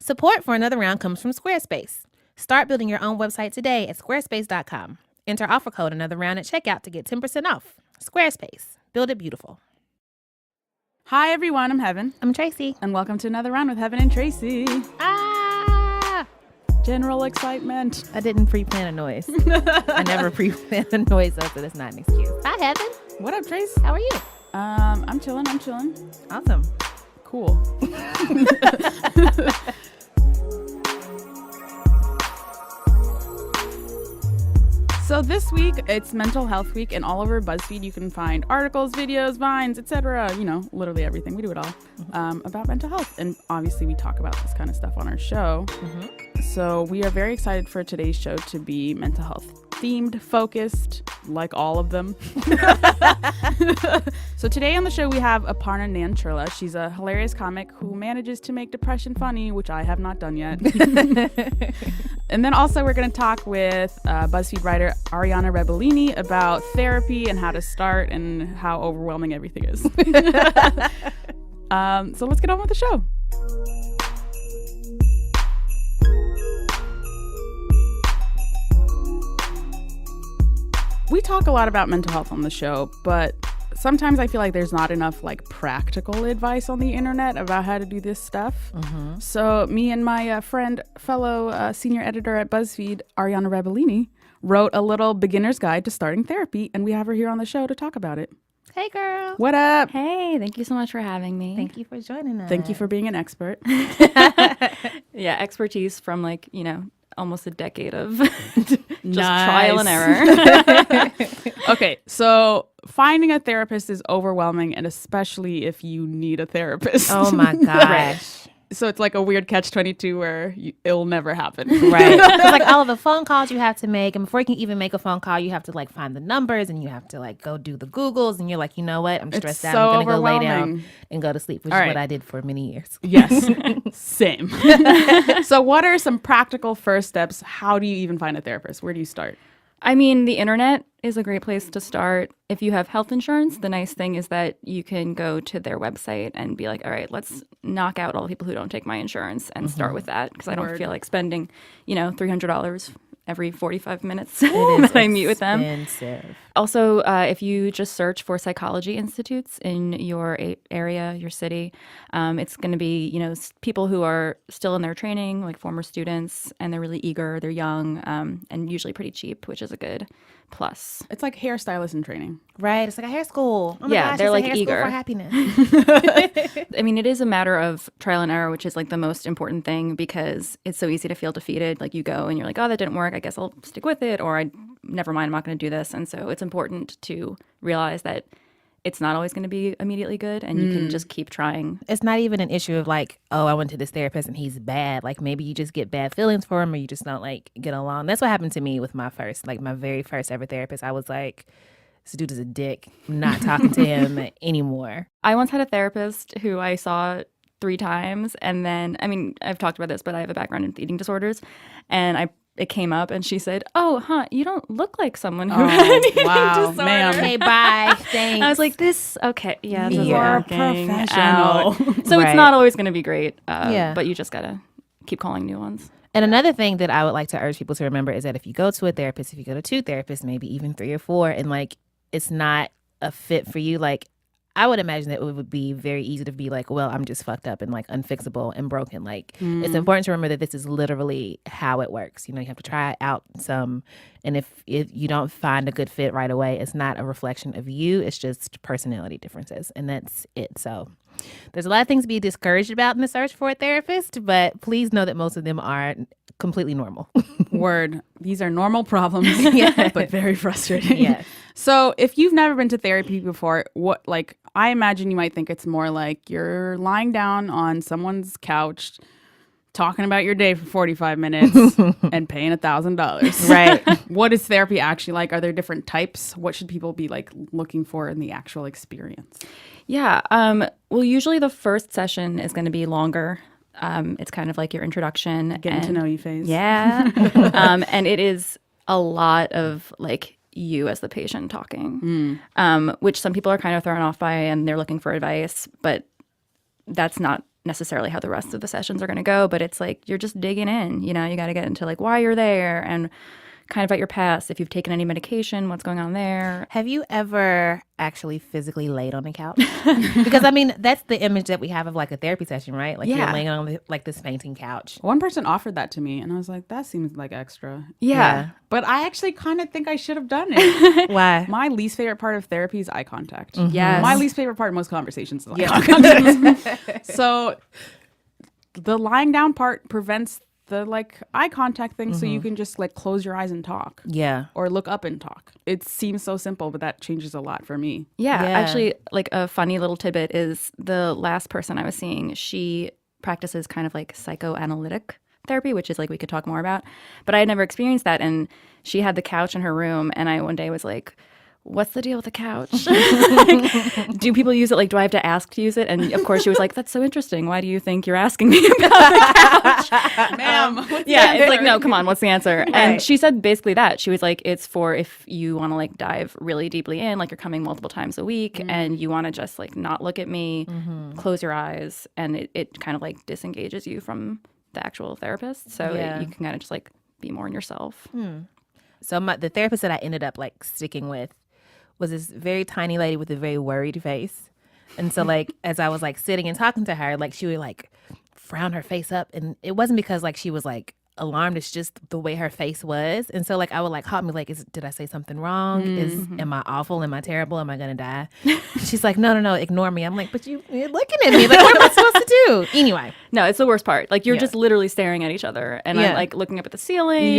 Support for Another Round comes from Squarespace. Start building your own website today at squarespace.com. Enter offer code Another Round at checkout to get 10% off. Squarespace. Build it beautiful. Hi, everyone. I'm Heben. I'm Tracy. And welcome to Another Round with Heben and Tracy. General excitement. I didn't pre-plan a noise. I never pre-plan a noise, so that's not an excuse. Hi, Heben. What up, Trace? How are you? I'm chilling. Awesome. Cool. So this week, it's Mental Health Week, and all over BuzzFeed, you can find articles, videos, vines, etc. You know, literally everything. We do it all about mental health. And obviously, we talk about this kind of stuff on our show. So we are very excited for today's show to be mental health themed, focused, like all of them. So today on the show, we have Aparna Nancherla. She's a hilarious comic who manages to make depression funny, which I have not done yet. And then also we're going to talk with BuzzFeed writer Ariana Rebellini about therapy and how to start and how overwhelming everything is. So let's get on with the show. We talk a lot about mental health on the show, but sometimes I feel like there's not enough like practical advice on the internet about how to do this stuff. So me and my fellow senior editor at BuzzFeed, Ariana Rebellini, wrote a little beginner's guide to starting therapy, and we have her here on the show to talk about it. Hey, girl. What up? Hey, thank you so much for having me. Thank you for joining us. Thank you for being an expert. Yeah, expertise from almost a decade of just trial and error. Okay, so finding a therapist is overwhelming, and especially if you need a therapist. Oh, my gosh. So it's like a weird catch-22 where it'll never happen. Right. It's like all of the phone calls you have to make. And before you can even make a phone call, you have to like find the numbers and you have to like go do the Googles. And you're like, you know what? I'm stressed out. I'm going to go lay down and go to sleep, which is what I did for many years. Yes. Same. So what are some practical first steps? How do you even find a therapist? Where do you start? I mean, the internet is a great place to start. If you have health insurance, the nice thing is that you can go to their website and be like, all right, let's knock out all the people who don't take my insurance and start with that, because I don't feel like spending, $300 every 45 minutes that I meet with them. Expensive. Also, if you just search for psychology institutes in your area, your city, it's going to be, people who are still in their training, like former students, and they're really eager, they're young, and usually pretty cheap, which is a good plus. It's like hairstylist in training. Right. It's like a hair school. Oh my gosh, they're it's like a hair eager school for happiness. I mean, it is a matter of trial and error, which is like the most important thing, because it's so easy to feel defeated. Like you go and you're like, oh, that didn't work. I guess I'll stick with it. Or never mind, I'm not going to do this. And so it's important to realize that it's not always going to be immediately good, and you can just keep trying. It's not even an issue of like, oh, I went to this therapist and he's bad. Like maybe you just get bad feelings for him, or you just don't like get along. That's what happened to me with my very first ever therapist. I was like, this dude is a dick. I'm not talking to him anymore. I once had a therapist who I saw 3 times, and then, I mean, I've talked about this, but I have a background in eating disorders, and it came up, and she said, "Oh, you don't look like someone who had an eating disorder." Ma'am. Okay, bye. Thanks. I was like, this is You're a professional. So Right. it's not always going to be great, Yeah. but you just got to keep calling new ones. And another thing that I would like to urge people to remember is that if you go to a therapist, if you go to 2 therapists, maybe even 3 or 4, and like it's not a fit for you, like I would imagine that it would be very easy to be like, well, I'm just fucked up and like unfixable and broken. Like it's important to remember that this is literally how it works. You have to try it out some. And if you don't find a good fit right away, it's not a reflection of you. It's just personality differences. And that's it. So there's a lot of things to be discouraged about in the search for a therapist, but please know that most of them are completely normal. Word. These are normal problems, but very frustrating. Yes. So if you've never been to therapy before, I imagine you might think it's more like you're lying down on someone's couch talking about your day for 45 minutes and paying $1,000. Right. What is therapy actually like? Are there different types? What should people be like looking for in the actual experience? Yeah. Well, usually the first session is going to be longer. It's kind of like your introduction. Getting to know you phase. Yeah. And it is a lot of like you as the patient talking, which some people are kind of thrown off by, and they're looking for advice, but that's not necessarily how the rest of the sessions are going to go, but it's like you're just digging in. You know, you got to get into like why you're there and kind of about your past, if you've taken any medication, what's going on there. Have you ever actually physically laid on the couch? Because I mean, that's the image that we have of like a therapy session, right? Like you're laying on like this fainting couch. One person offered that to me, and I was like, that seems like extra. Yeah. But I actually kind of think I should have done it. Why? My least favorite part of therapy is eye contact. Yes. My least favorite part of most conversations is eye contact. So the lying down part prevents the like eye contact thing, so you can just like close your eyes and talk. Yeah. Or look up and talk. It seems so simple, but that changes a lot for me. Yeah, actually, like a funny little tidbit is the last person I was seeing, she practices kind of like psychoanalytic therapy, which is like we could talk more about. But I had never experienced that. And she had the couch in her room. And I one day was like, what's the deal with the couch? Like, do people use it? Like, do I have to ask to use it? And of course, she was like, that's so interesting. Why do you think you're asking me about the couch? Ma'am, It's like, no, come on, what's the answer? Right. And she said basically that. She was like, it's for if you want to like dive really deeply in, like you're coming multiple times a week and you want to just like not look at me, close your eyes, and it kind of like disengages you from the actual therapist. So you can kind of just like be more in yourself. So the therapist that I ended up like sticking with was this very tiny lady with a very worried face. And so like as I was like sitting and talking to her, like she would like frown her face up, and it wasn't because like she was like alarmed, it's just the way her face was. And so like I would like hop me like, did I say something wrong? Am I awful? Am I terrible? Am I gonna die? She's like, no, ignore me. I'm like, but you're looking at me, like what am I supposed to do? Anyway. No, it's the worst part. Like you're just literally staring at each other, and I'm like looking up at the ceiling.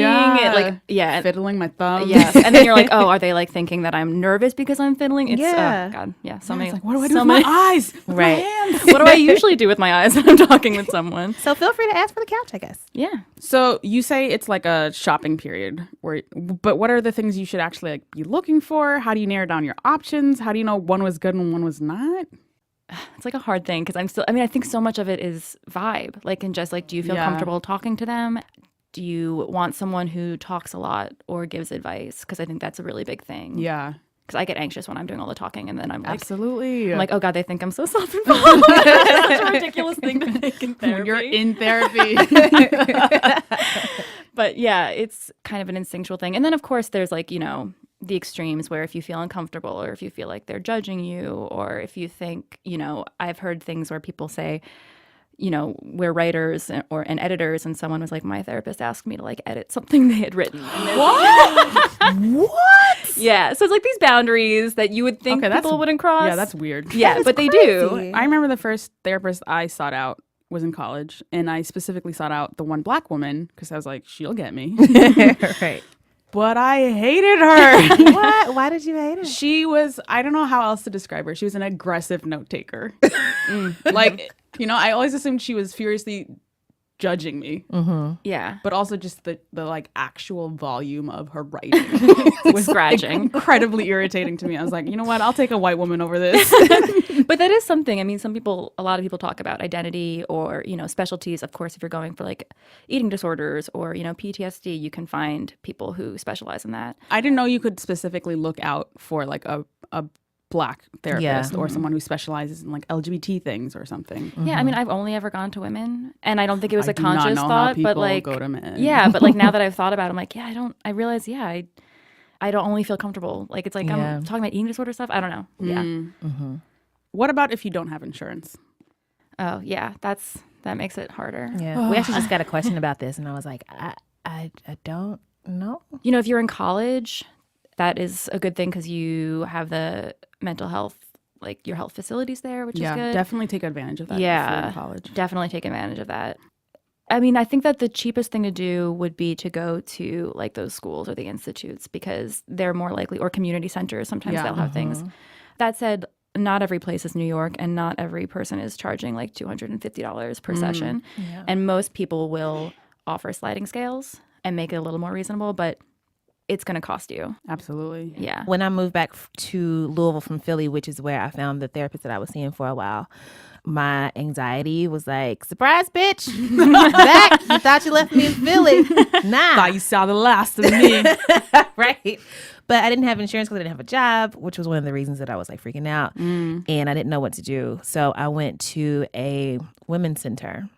Fiddling my thumb. Yes. And then you're like, oh, are they like thinking that I'm nervous because I'm fiddling? It's God. Yeah. So many. It's like, what do I do with my eyes? With Right. my hands? What do I usually do with my eyes when I'm talking with someone? So feel free to ask for the couch, I guess. Yeah. So you say it's like a shopping period, but what are the things you should actually like be looking for? How do you narrow down your options? How do you know one was good and one was not? It's like a hard thing because I think so much of it is vibe. Like, and just like, do you feel comfortable talking to them? Do you want someone who talks a lot or gives advice? Because I think that's a really big thing. Yeah. Because I get anxious when I'm doing all the talking, and then I'm like, absolutely. I'm like, oh God, they think I'm so self-involved. It's such a ridiculous thing to think in therapy. When you're in therapy. But yeah, it's kind of an instinctual thing. And then of course there's like, you know, the extremes where if you feel uncomfortable or if you feel like they're judging you, or if you think, you know, I've heard things where people say, you know, we're writers and editors, and someone was like, my therapist asked me to like edit something they had written. What? What? Yeah. So it's like these boundaries that you would think people wouldn't cross. Yeah, that's weird. Yeah, but they do. I remember the first therapist I sought out was in college, and I specifically sought out the one black woman because I was like, she'll get me. Right. But I hated her. What? Why did you hate her? She was, I don't know how else to describe her. She was an aggressive note taker. Like, you know, I always assumed she was furiously judging me. Yeah. But also just the like actual volume of her writing was scratching. Incredibly irritating to me. I was like, you know what? I'll take a white woman over this. But that is something. I mean, a lot of people talk about identity or, you know, specialties. Of course, if you're going for like eating disorders or, you know, PTSD, you can find people who specialize in that. I didn't know you could specifically look out for like a black therapist or someone who specializes in like LGBT things or something. Yeah, I mean, I've only ever gone to women, and I don't think it was a do not conscious know how thought, people but like, go to men. yeah, but like now that I've thought about it, I'm like, yeah, I realize, I don't only feel comfortable. Like it's like I'm talking about eating disorder stuff. I don't know. Yeah. What about if you don't have insurance? Oh yeah, that makes it harder. Yeah. We actually just got a question about this, and I was like, I don't know. You know, if you're in college, that is a good thing because you have the mental health, like your health facilities there, which is good. Definitely take advantage of that. Yeah, if you're in college. Definitely take advantage of that. I mean, I think that the cheapest thing to do would be to go to like those schools or the institutes because they're more likely, or community centers. Sometimes they'll have things. That said, not every place is New York, and not every person is charging like $250 per session. Yeah. And most people will offer sliding scales and make it a little more reasonable, but it's going to cost you. Absolutely. Yeah. When I moved back to Louisville from Philly, which is where I found the therapist that I was seeing for a while, my anxiety was like, surprise, bitch. Back. You thought you left me in Philly. Nah. Thought you saw the last of me. Right. But I didn't have insurance because I didn't have a job, which was one of the reasons that I was like freaking out. And I didn't know what to do. So I went to a women's center.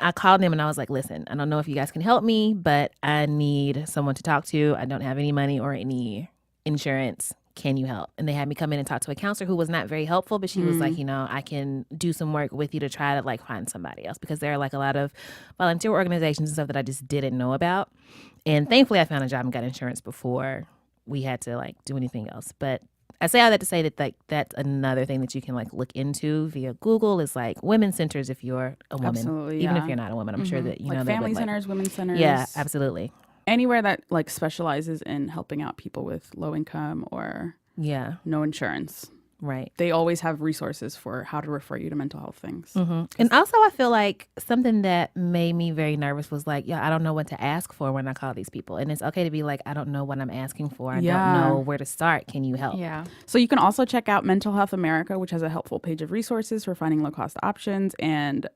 I called them and I was like, listen, I don't know if you guys can help me, but I need someone to talk to. I don't have any money or any insurance. Can you help? And they had me come in and talk to a counselor who was not very helpful, but she was like, I can do some work with you to try to like find somebody else, because there are like a lot of volunteer organizations and stuff that I just didn't know about. And thankfully I found a job and got insurance before we had to like do anything else. But I say all that to say that like that's another thing that you can like look into via Google is like women's centers if you're a woman. Absolutely, Even yeah. if you're not a woman, I'm sure that you Like know they family would, like, centers, women's centers. yeah, absolutely. Anywhere that like specializes in helping out people with low income or Yeah, no insurance. right. They always have resources for how to refer you to mental health things. And also I feel like something that made me very nervous was like, I don't know what to ask for when I call these people. And it's okay to be like, I don't know what I'm asking for. I Yeah. don't know where to start. Can you help? Yeah. So you can also check out Mental Health America, which has a helpful page of resources for finding low-cost options, and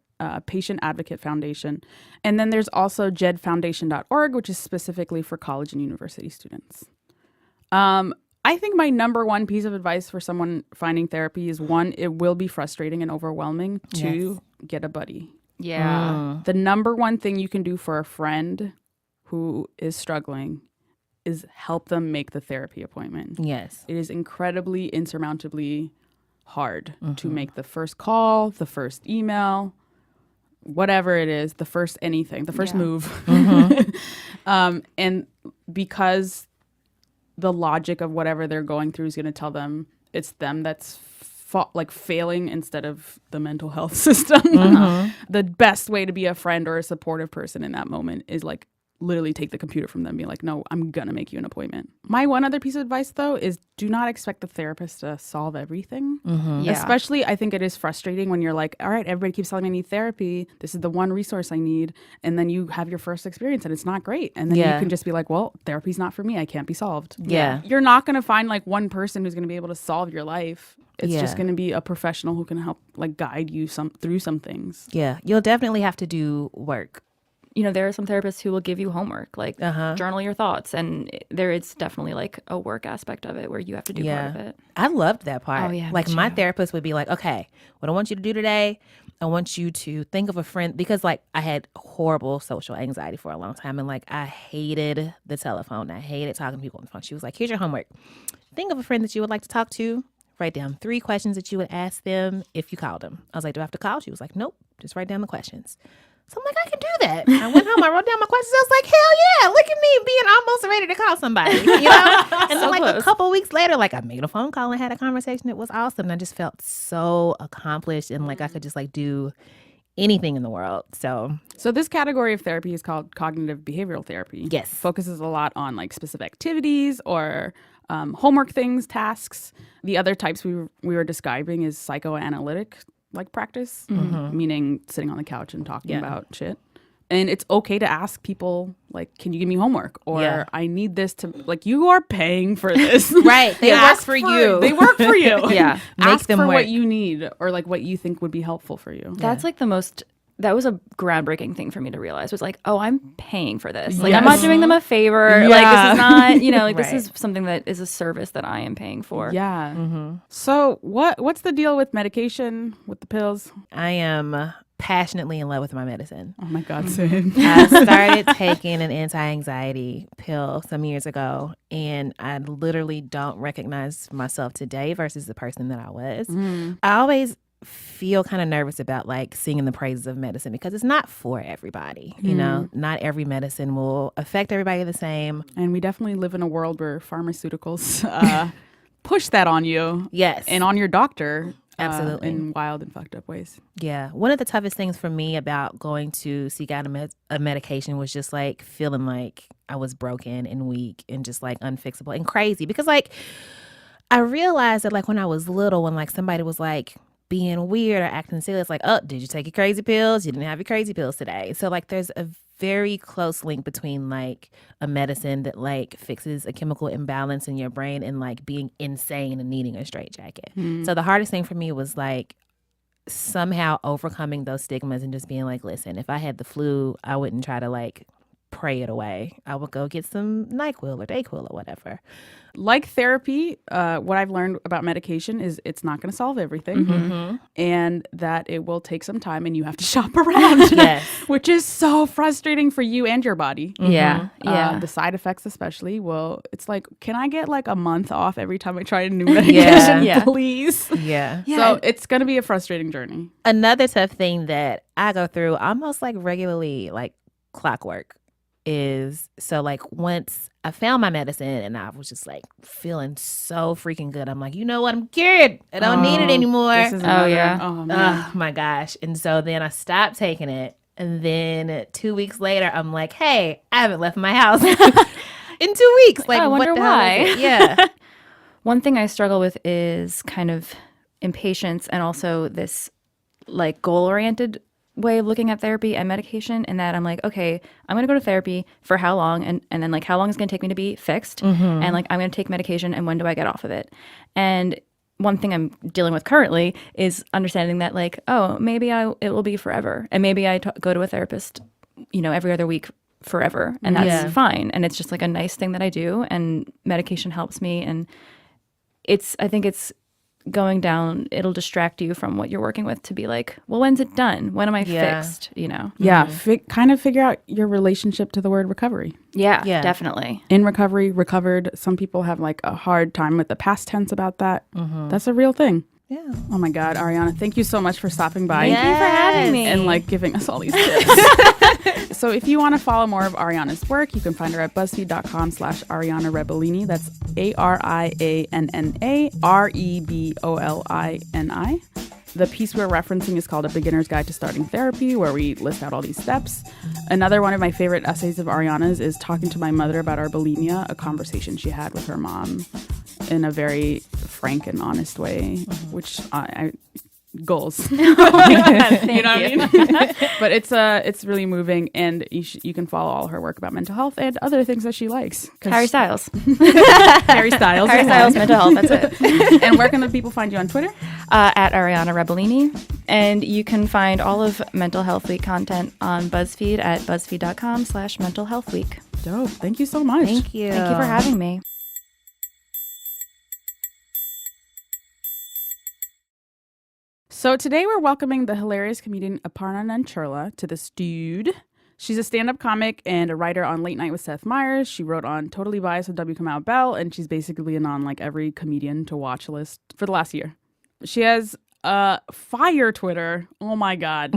Patient Advocate Foundation. And then there's also jedfoundation.org, which is specifically for college and university students. I think my number one piece of advice for someone finding therapy is, one, it will be frustrating and overwhelming. Two, get a buddy. Yeah. The number one thing you can do for a friend who is struggling is help them make the therapy appointment. Yes. It is incredibly, insurmountably hard to make the first call, the first email, whatever it is, the first anything, the first move. And because the logic of whatever they're going through is going to tell them it's them that's failing instead of the mental health system. The best way to be a friend or a supportive person in that moment is like literally take the computer from them and be like, no, I'm going to make you an appointment. My one other piece of advice, though, is do not expect the therapist to solve everything. Yeah. Especially, I think it is frustrating when you're like, all right, everybody keeps telling me I need therapy. This is the one resource I need. And then you have your first experience and it's not great. And then you can just be like, well, therapy's not for me. I can't be solved. Yeah. You're not going to find like one person who's going to be able to solve your life. It's just Yeah. going to be a professional who can help like guide you through some things. Yeah. You'll definitely have to do work. You know, there are some therapists who will give you homework, like journal your thoughts. And there is definitely like a work aspect of it where you have to do part of it. I loved that part. Oh, yeah, me like my too. therapist would be like, okay, what I want you to do today, I want you to think of a friend, because like I had horrible social anxiety for a long time. And like I hated the telephone. I hated talking to people on the phone. She was like, here's your homework. Think of a friend that you would like to talk to. Write down 3 questions that you would ask them if you called them. I was like, do I have to call? She was like, nope, just write down the questions. So I'm like, I can do that. I went home, I wrote down my questions. I was like, hell yeah, look at me being almost ready to call somebody, you know? And then like close. a couple weeks later, like I made a phone call and had a conversation. It was awesome. And I just felt so accomplished and like I could just like do anything in the world. So this category of therapy is called cognitive behavioral therapy. Yes. Focuses a lot on like specific activities or homework things, tasks. The other types we were describing is psychoanalytic like practice, meaning sitting on the couch and talking about shit. And it's okay to ask people, like, can you give me homework? Or I need this to, like, you are paying for this. right. They work for you. They work for you. Yeah. Ask them for work. what you need or, like, what you think would be helpful for you. That's like that was a groundbreaking thing for me to realize, was like, oh, I'm paying for this. Like, I'm not doing them a favor. Like, this is not, like this is something that is a service that I am paying for. Yeah. So what's the deal with medication, with the pills? I am passionately in love with my medicine. Oh my God, same. I started taking an anti-anxiety pill some years ago, and I literally don't recognize myself today versus the person that I was. I always feel kind of nervous about like singing the praises of medicine because it's not for everybody. You know, not every medicine will affect everybody the same. And we definitely live in a world where pharmaceuticals push that on you. Yes. And on your doctor. Absolutely. In wild and fucked up ways. Yeah. One of the toughest things for me about going to seek out a medication was just like feeling like I was broken and weak and just like unfixable and crazy. Because like I realized that like when I was little, when like somebody was like, being weird or acting silly, it's like, oh, did you take your crazy pills? You didn't have your crazy pills today. So like there's a very close link between like a medicine that like fixes a chemical imbalance in your brain and like being insane and needing a straitjacket. So the hardest thing for me was like somehow overcoming those stigmas and just being like, listen, if I had the flu, I wouldn't try to like pray it away. I would go get some NyQuil or Dayquil or whatever. Like therapy, what I've learned about medication is it's not going to solve everything, and that it will take some time and you have to shop around, Yes. which is so frustrating for you and your body. Yeah. The side effects especially, well, it's like, can I get like a month off every time I try a new medication, Yeah. please? Yeah. So it's going to be a frustrating journey. Another tough thing that I go through almost like regularly, like clockwork, is so like once I found my medicine and I was just like feeling so freaking good. I'm like, you know what? I'm cured. I don't need it anymore. This is another, oh, man. Oh my gosh. And so then I stopped taking it. And then 2 weeks later, I'm like, hey, I haven't left my house in 2 weeks. Like, I wonder what the hell why. is it? Yeah. One thing I struggle with is kind of impatience and also this like goal-oriented way of looking at therapy and medication, and that I'm like, okay, I'm going to go to therapy for how long? And then like, how long is it going to take me to be fixed? And like, I'm going to take medication and when do I get off of it? And one thing I'm dealing with currently is understanding that like, oh, maybe it will be forever. And maybe I go to a therapist, every other week forever. And that's fine. And it's just like a nice thing that I do. And medication helps me. And I think it's going down, it'll distract you from what you're working with to be like, well, when's it done? When am I fixed? Yeah, kind of figure out your relationship to the word recovery. Yeah, definitely. In recovery, recovered. Some people have like a hard time with the past tense about that. That's a real thing. Yeah. Oh my God, Ariana, thank you so much for stopping by. Thank you for having me. And like giving us all these tips. So if you want to follow more of Ariana's work, you can find her at BuzzFeed.com/Ariana Rebellini. That's ArianaRebellini. The piece we're referencing is called A Beginner's Guide to Starting Therapy, where we list out all these steps. Another one of my favorite essays of Ariana's is Talking to My Mother About Our Bulimia, a conversation she had with her mom in a very frank and honest way, which I goals. You know what I mean? But it's really moving, and you can follow all her work about mental health and other things that she likes. Harry Styles. Harry Styles. Harry Styles mental health, that's it. And where can the people find you on Twitter? At Ariana Rebellini. And you can find all of Mental Health Week content on BuzzFeed at BuzzFeed.com/Mental Health Week. Dope. Thank you so much. Thank you. Thank you for having me. So today we're welcoming the hilarious comedian Aparna Nancherla to the Stewed. She's a stand-up comic and a writer on Late Night with Seth Meyers. She wrote on Totally Biased with W. Kamau Bell, and she's basically been on like every comedian to watch list for the last year. She has a fire Twitter. Oh my God.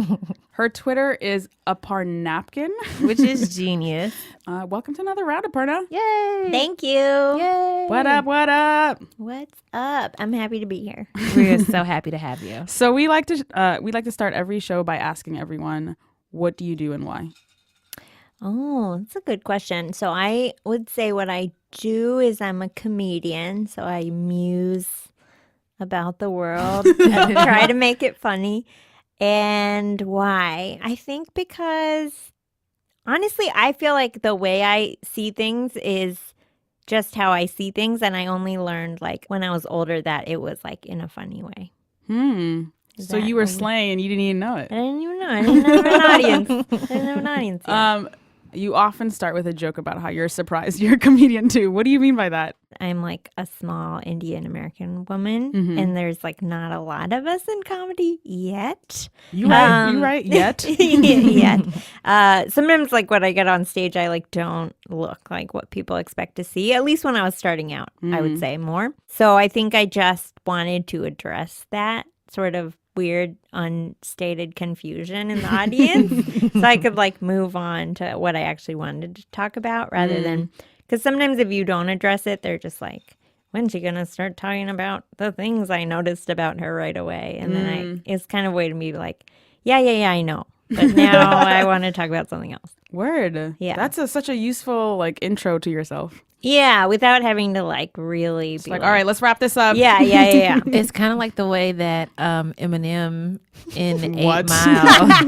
Her Twitter is Aparnapkin, which is genius. Welcome to another round, Aparna. Yay. Thank you. Yay. What up? What up? What's up? I'm happy to be here. We're so happy to have you. So we like to start every show by asking everyone, what do you do and why? Oh, that's a good question. So I would say what I do is I'm a comedian. So I muse about the world and try to make it funny. And why? I think because honestly, I feel like the way I see things is just how I see things. And I only learned like when I was older that it was like in a funny way. So you were slaying and you didn't even know it. I didn't even know. I didn't have an audience. I didn't have an audience yet. You often start with a joke about how you're surprised you're a comedian too. What do you mean by that? I'm like a small Indian American woman, and there's like not a lot of us in comedy yet. You right? Yet? Yet. Sometimes like when I get on stage, I like don't look like what people expect to see. At least when I was starting out, I would say more. So I think I just wanted to address that sort of weird unstated confusion in the audience so I could like move on to what I actually wanted to talk about rather than because sometimes if you don't address it, they're just like, when's she gonna start talking about the things I noticed about her right away? And then it's kind of a way to me like, yeah, I know, but now I want to talk about something else. Word. Yeah. That's such a useful like intro to yourself. Yeah, without having to like really be Like, all right, let's wrap this up. Yeah. It's kind of like the way that Eminem in 8 What? Mile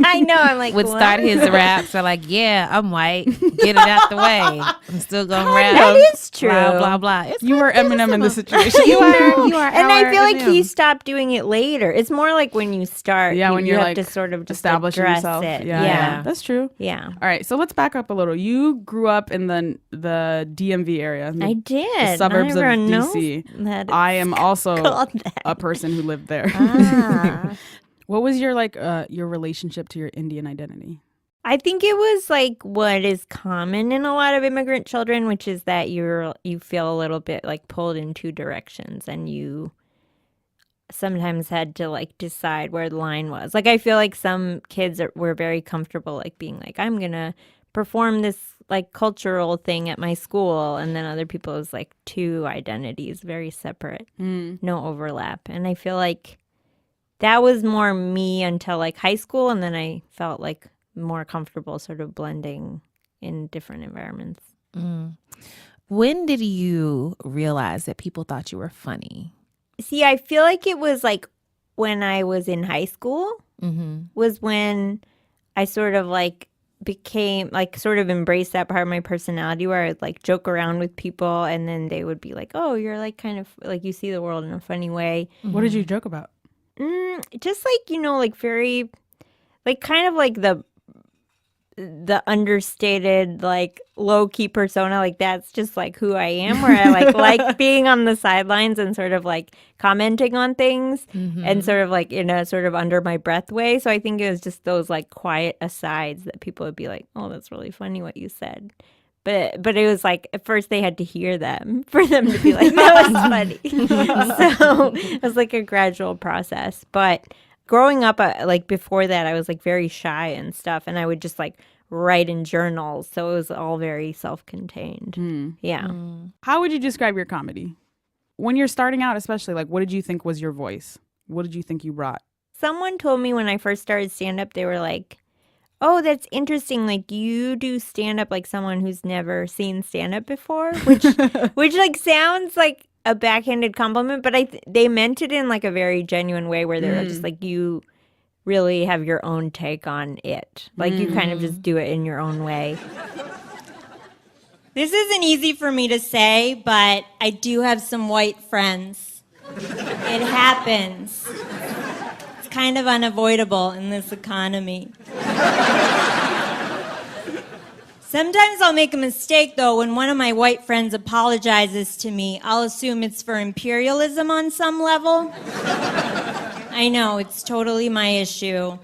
I know. I'm like, would what? start his raps. Are like, yeah, I'm white. Get it out the way. I'm still gonna rap. That is true. Blah blah blah. It's You were Eminem in this situation. You are. And I feel like he Eminem. stopped doing it later. It's more like when you start, Yeah, when you you're have like to sort of just establishing address yourself. it. Yeah, that's true. Yeah. All right, so let's back up a little. You grew up in the DMV area. I did. The suburbs Not of everyone knows DC. that I it's am also called that. a person who lived there. Ah. What was your your relationship to your Indian identity? I think it was like what is common in a lot of immigrant children, which is that you feel a little bit like pulled in two directions, and you sometimes had to like decide where the line was. Like I feel like some kids were very comfortable like being like, I'm gonna perform this like cultural thing at my school, and then other people it was like two identities, very separate, no overlap. And I feel like that was more me until like high school, and then I felt like more comfortable sort of blending in different environments. When did you realize that people thought you were funny? See, I feel like it was like when I was in high school was when I sort of like became like sort of embraced that part of my personality where I would like joke around with people, and then they would be like, oh, you're like kind of like you see the world in a funny way. What did you joke about? Just like, you know, like very like kind of like the understated like low-key persona, like that's just like who I am, where I like being on the sidelines and sort of like commenting on things and sort of like in a sort of under my breath way. So I think it was just those like quiet asides that people would be like, oh, that's really funny what you said. But it was like at first they had to hear them for them to be like, that was funny. So it was like a gradual process. But growing up, like before that, I was like very shy and stuff, and I would just like write in journals. So it was all very self-contained. Yeah. How would you describe your comedy? When you're starting out, especially, like, what did you think was your voice? What did you think you brought? Someone told me when I first started stand-up, they were like, oh, that's interesting. Like you do stand-up like someone who's never seen stand-up before, which like sounds like a backhanded compliment, but they meant it in like a very genuine way where they're just like, you really have your own take on it. Like you kind of just do it in your own way. This isn't easy for me to say, but I do have some white friends. It happens. It's kind of unavoidable in this economy. Sometimes I'll make a mistake, though. When one of my white friends apologizes to me, I'll assume it's for imperialism on some level. I know, it's totally my issue.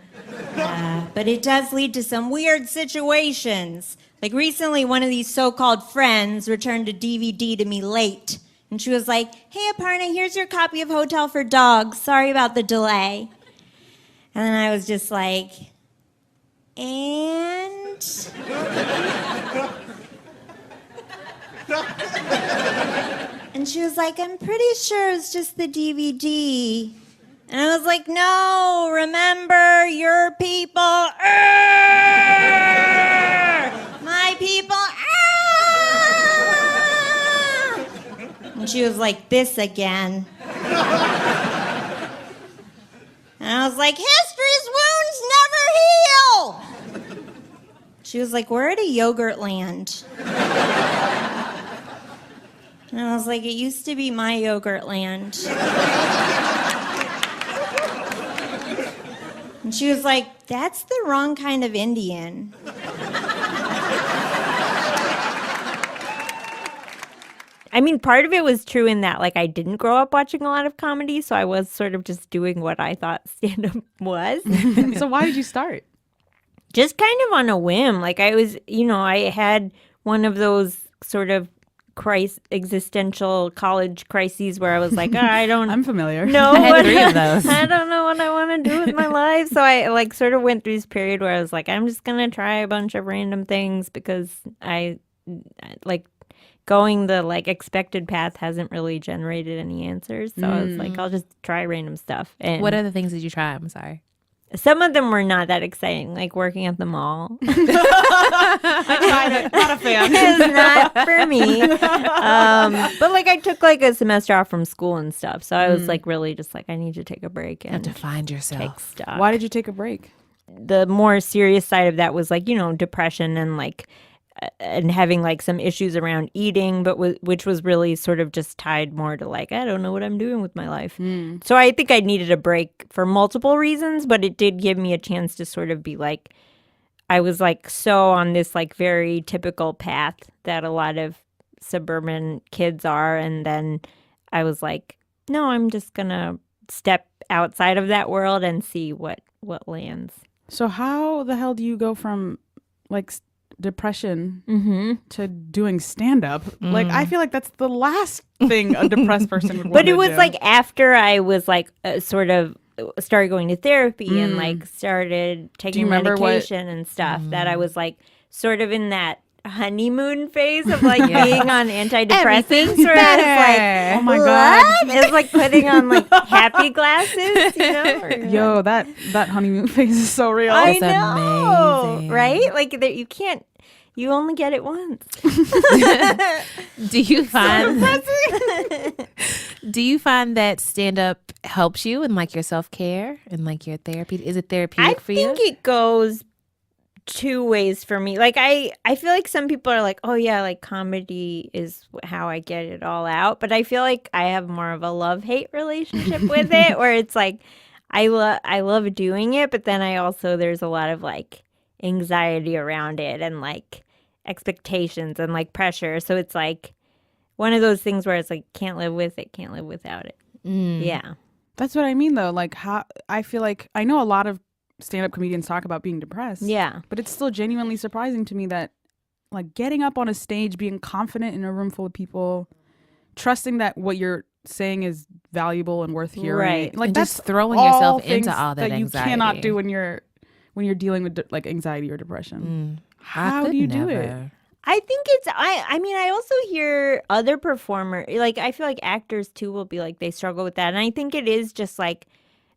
But it does lead to some weird situations. Like recently, one of these so-called friends returned a DVD to me late. And she was like, hey, Aparna, here's your copy of Hotel for Dogs. Sorry about the delay. And then I was just like, and? And she was like, I'm pretty sure it was just the DVD. And I was like, no, remember your people. My people. And she was like, this again. And I was like, history's wounds never heal. She was like, we're at a yogurt land. And I was like, it used to be my yogurt land. And she was like, that's the wrong kind of Indian. I mean, part of it was true in that, like, I didn't grow up watching a lot of comedy, so I was sort of just doing what I thought stand-up was. So why did you start? Just kind of on a whim. Like, I was, you know, I had one of those sort of existential college crises where I was like, oh, I don't I'm familiar. know. I had 3 of those. I don't know what I want to do with my life. So I, like, sort of went through this period where I was like, I'm just going to try a bunch of random things because I, like, going the like expected path hasn't really generated any answers. So I was like, I'll just try random stuff. And What other things did you try? I'm sorry. some of them were not that exciting, like working at the mall. I tried it. Not a fan. It's not for me. But like I took like a semester off from school and stuff. So I was like really just like I need to take a break You have and to find take yourself. stock. Why did you take a break? The more serious side of that was like, you know, depression and like and having like some issues around eating, but which was really sort of just tied more to like, I don't know what I'm doing with my life. So I think I needed a break for multiple reasons, but it did give me a chance to sort of be like, I was like so on this like very typical path that a lot of suburban kids are. And then I was like, no, I'm just going to step outside of that world and see what lands. So how the hell do you go from like depression to doing stand-up? Like, I feel like that's the last thing a depressed person would want But it to was do. like after I was like sort of started going to therapy and like started taking remember what- medication and stuff that I was like sort of in that honeymoon phase of like being on antidepressants where I was like, oh my God. it's like putting on like happy glasses, you know? Or, Yo, that honeymoon phase is so real. I It's know, amazing. right? Like that you can't. You only get it once. Do you find that stand up helps you in like your self-care and like your therapy? Is it therapeutic I for you? think it goes two ways for me. Like I feel like some people are like, oh yeah, like comedy is how I get it all out. But I feel like I have more of a love-hate relationship with it, where it's like I love doing it, but then I also there's a lot of like anxiety around it and like expectations and like pressure. So it's like one of those things where it's like can't live with it, can't live without it. Yeah. That's what I mean, though. Like, how I feel like I know a lot of stand-up comedians talk about being depressed. Yeah. But it's still genuinely surprising to me that, like, getting up on a stage, being confident in a room full of people, trusting that what you're saying is valuable and worth hearing. Right. Like, And that's just throwing all yourself things into all that you anxiety. cannot do when you're dealing with like anxiety or depression. How do you do it? I think it's I mean I also hear other performers like I feel like actors too will be like they struggle with that, and I think it is just like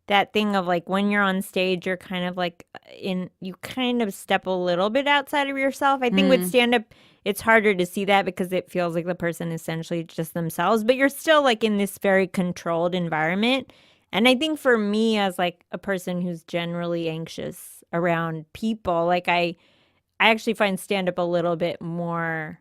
that thing of like when you're on stage you're kind of like you kind of step a little bit outside of yourself. I think with stand up it's harder to see that because it feels like the person is essentially just themselves, but you're still like in this very controlled environment. And I think for me as like a person who's generally anxious around people, like I actually find stand-up a little bit more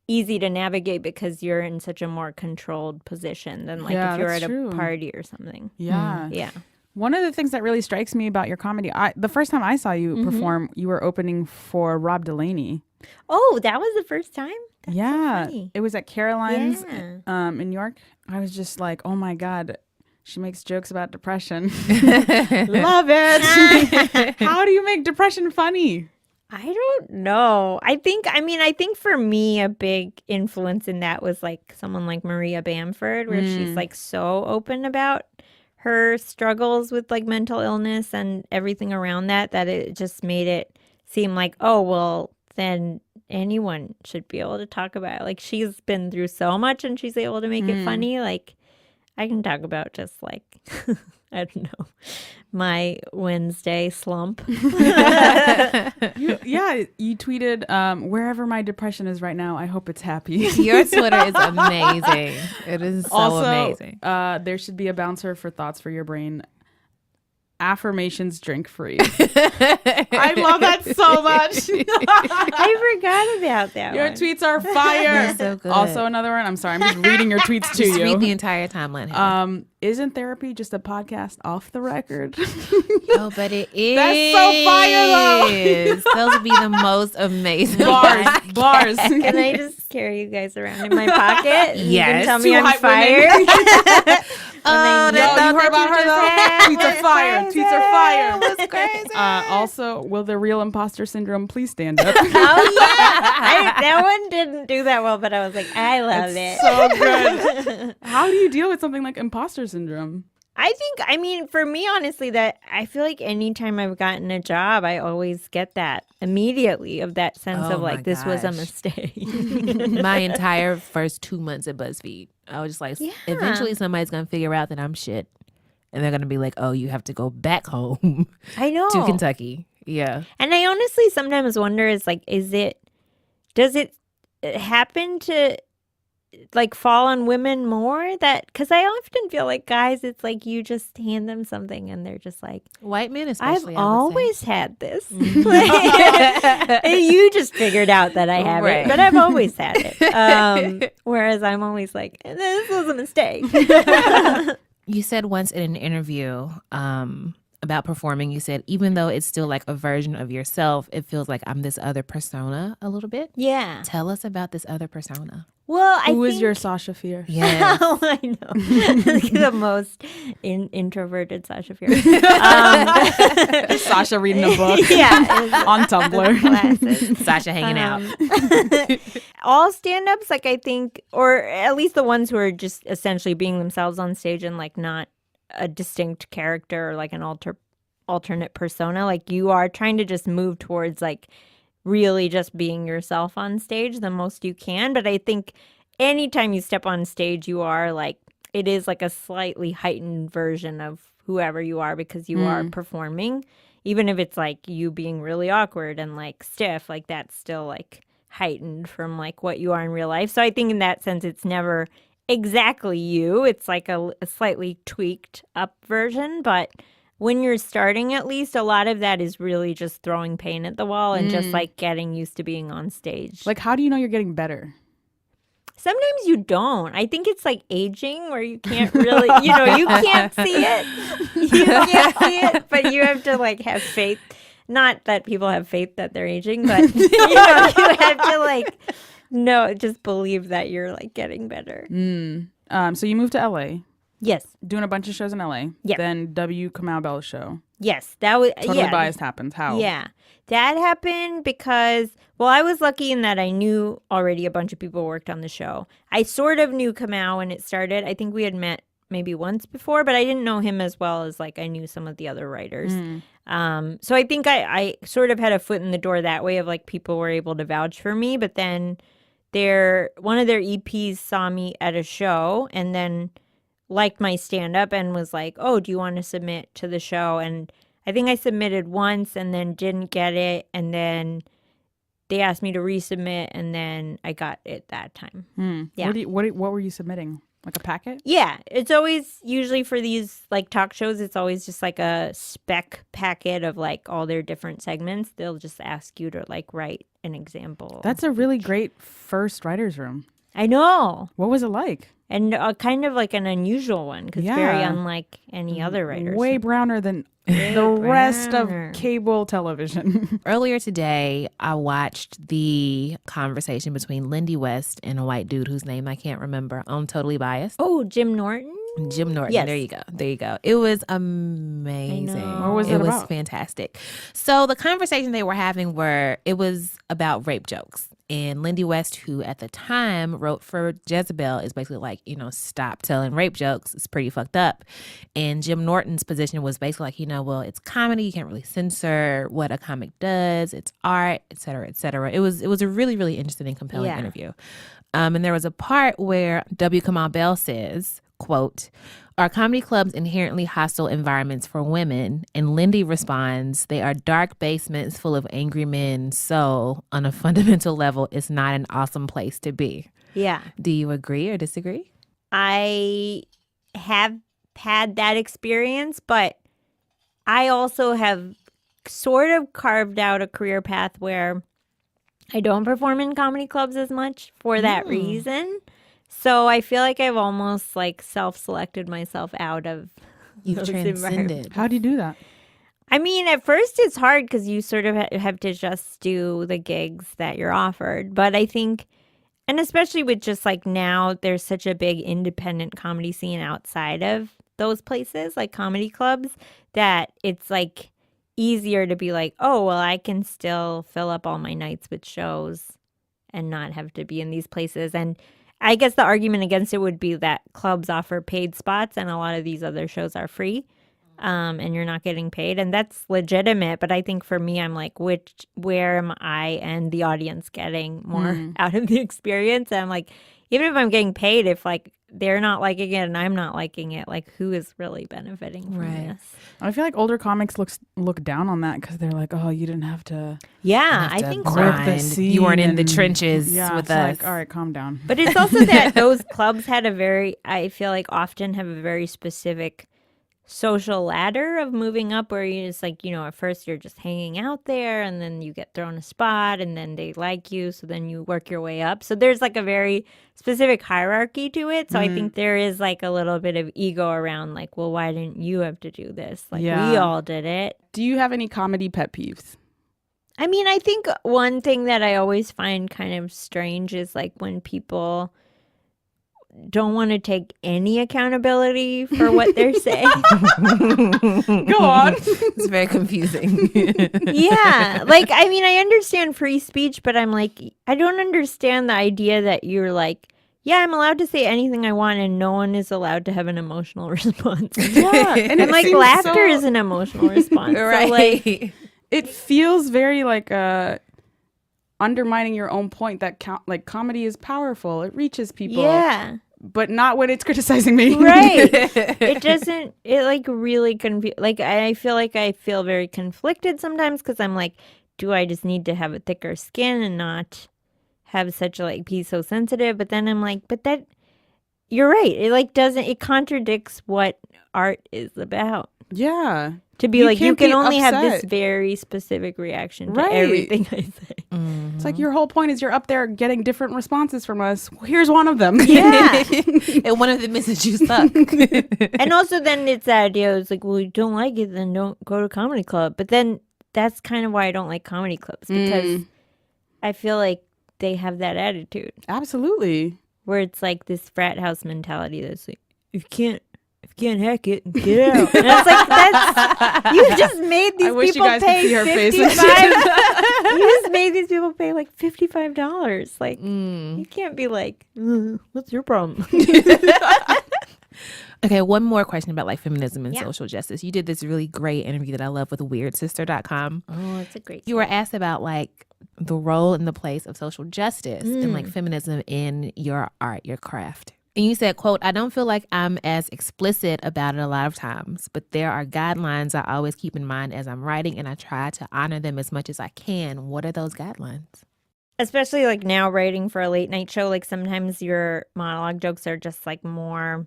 easy to navigate because you're in such a more controlled position than like Yeah, if you're that's at true. a party or something. Yeah. Yeah. One of the things that really strikes me about your comedy, the first time I saw you perform, you were opening for Rob Delaney. Oh, that was the first time? That's so Yeah. funny. It was at Caroline's Yeah. in New York. I was just like, oh my God, she makes jokes about depression. Love it. How do you make depression funny? I don't know. I think for me, a big influence in that was like someone like Maria Bamford, where she's like so open about her struggles with like mental illness and everything around that it just made it seem like, oh, well, then anyone should be able to talk about it. Like she's been through so much and she's able to make it funny. Like I can talk about just like, I don't know, my Wednesday slump. You tweeted, wherever my depression is right now, I hope it's happy. Your Twitter is amazing. It is so Also, amazing. There should be a bouncer for thoughts for your brain. Affirmations drink free. I love that so much. I forgot about that Your one. tweets are fire. They're so good. Also, another one. I'm sorry, I'm just reading your tweets to Just you. read the entire timeline. Isn't therapy just a podcast off the record? Oh, but it is. That's so fire, though. Those would be the most amazing Bars. Can I just carry you guys around in my pocket? You Yes. can tell Two me I'm hype fired. women. Oh, Yo, you heard about her though? Tweets are fire. Tweets are fire. That's crazy. Also, will the real imposter syndrome please stand up? Oh yeah, that one didn't do that well, but I was like, I love it. So good. How do you deal with something like imposter syndrome? I mean, for me, honestly, that I feel like anytime I've gotten a job, I always get that immediately of that sense Oh of like, my this was a gosh. mistake. My entire first 2 months at BuzzFeed, I was just like, Yeah. eventually somebody's gonna figure out that I'm shit, and they're gonna be like, oh, you have to go back home I know. to Kentucky. Yeah. And I honestly sometimes wonder does it happen to like fall on women more because I often feel like guys, it's like you just hand them something and they're just like, White men I've especially, always had this. You just figured out that I have Right. it, but I've always had it. Whereas I'm always like, this was a mistake. You said once in an interview about performing, you said, even though it's still like a version of yourself, it feels like I'm this other persona a little bit. Yeah. Tell us about this other persona. Well, Who is your Sasha Fierce? Yes. Oh, I know. The most introverted Sasha Fierce. Sasha reading a book Yeah. on Tumblr. Glasses. Sasha hanging out. All stand-ups, like I think, or at least the ones who are just essentially being themselves on stage and like not a distinct character or like an alternate persona, like you are trying to just move towards like really just being yourself on stage the most you can. But I think anytime you step on stage, you are like, it is like a slightly heightened version of whoever you are because you are performing. Even if it's like you being really awkward and like stiff, like that's still like heightened from like what you are in real life. So I think in that sense, it's never exactly you. It's like a slightly tweaked up version, but when you're starting, at least, a lot of that is really just throwing paint at the wall and just like getting used to being on stage. Like, how do you know you're getting better? Sometimes you don't. I think it's like aging where you can't really, you can't see it. You can't see it, but you have to like have faith. Not that people have faith that they're aging, but you have to like, no, just believe that you're like getting better. So you moved to LA, Yes. doing a bunch of shows in LA. Yep. Then W. Kamau Bell's show. Yes. That was Totally Biased happens. How? Yeah. That happened because, well, I was lucky in that I knew already a bunch of people worked on the show. I sort of knew Kamau when it started. I think we had met maybe once before, but I didn't know him as well as like I knew some of the other writers. So I think I sort of had a foot in the door that way of like people were able to vouch for me. But then one of their EPs saw me at a show and then liked my stand-up and was like, oh, do you want to submit to the show? And I think I submitted once and then didn't get it, and then they asked me to resubmit, and then I got it that time. Yeah. What were you submitting? Like a packet? Yeah, it's always usually for these like talk shows, it's always just like a spec packet of like all their different segments. They'll just ask you to like write an example. That's a really great first writer's room. I know. What was it like? And kind of like an unusual one because very unlike any other writers. Way browner than the rest of cable television. Earlier today, I watched the conversation between Lindy West and a white dude whose name I can't remember on Totally Biased. Oh, Jim Norton? Jim Norton. Yes. There you go. There you go. It was amazing. What was it was about? fantastic. So the conversation they were having it was about rape jokes. And Lindy West, who at the time wrote for Jezebel, is basically like, stop telling rape jokes. It's pretty fucked up. And Jim Norton's position was basically like, well, it's comedy. You can't really censor what a comic does. It's art, et cetera, et cetera. It was a really, really interesting and compelling interview. And there was a part where W. Kamau Bell says, quote, "Are comedy clubs inherently hostile environments for women?" And Lindy responds, "They are dark basements full of angry men. So on a fundamental level, it's not an awesome place to be." Yeah. Do you agree or disagree? I have had that experience, but I also have sort of carved out a career path where I don't perform in comedy clubs as much for that reason. So I feel like I've almost like self-selected myself out of You've those transcended. environments. How do you do that? I mean, at first it's hard because you sort of have to just do the gigs that you're offered. But I think, and especially with just like now, there's such a big independent comedy scene outside of those places, like comedy clubs, that it's like easier to be like, oh, well, I can still fill up all my nights with shows and not have to be in these places. And I guess the argument against it would be that clubs offer paid spots and a lot of these other shows are free, and you're not getting paid. And that's legitimate. But I think for me, I'm like, where am I and the audience getting more out of the experience? And I'm like, even if I'm getting paid, if like they're not liking it and I'm not liking it, like who is really benefiting from Right. this? I feel like older comics look down on that because they're like, oh, you didn't have to Yeah, Have I to think work so. the grind. scene. You weren't in the and- trenches yeah, with it's us. like, all right, calm down. But it's also that those clubs had I feel like often have a very specific social ladder of moving up where you just like, at first you're just hanging out there and then you get thrown a spot and then they like you. So then you work your way up. So there's like a very specific hierarchy to it. So I think there is like a little bit of ego around like, well, why didn't you have to do this? Like we Yeah. all did it. Do you have any comedy pet peeves? I mean, I think one thing that I always find kind of strange is like when people don't want to take any accountability for what they're saying. Go on. It's very confusing. Yeah. Like, I mean, I understand free speech, but I'm like, I don't understand the idea that you're like, yeah, I'm allowed to say anything I want and no one is allowed to have an emotional response. Yeah, and And like seems laughter so- is an emotional response. Right. So like, It feels very like undermining your own point that like comedy is powerful. It reaches people. yeah. But not when it's criticizing me. Right. It doesn't, it like really like I feel very conflicted sometimes because I'm like, do I just need to have a thicker skin and not have such a like be so sensitive? But then I'm like, but that, you're right. It like it contradicts what art is about. Yeah. To be You like, you can't can be only have this upset. very specific reaction to Right. everything I say. It's like your whole point is you're up there getting different responses from us. Here's one of them. Yeah. And one of them is that you suck. And also then it's that idea, it's like, well, you don't like it, then don't go to comedy club. But then that's kind of why I don't like comedy clubs because I feel like they have that attitude Absolutely. where it's like this frat house mentality that's like, if you can't hack it, get out. And it's like, you just made these I wish you people guys could pay see her faces. $55. You just made these people pay like $55. Like, you can't be like, what's your problem? Okay, one more question about like feminism and Yeah. social justice. You did this really great interview that I love with weirdsista.com. Oh, it's a great You were asked about like the role and the place of social justice and like feminism in your art, your craft. And you said, quote, I don't feel like I'm as explicit about it a lot of times, but there are guidelines I always keep in mind as I'm writing and I try to honor them as much as I can. What are those guidelines? Especially like now writing for a late night show, like sometimes your monologue jokes are just like more,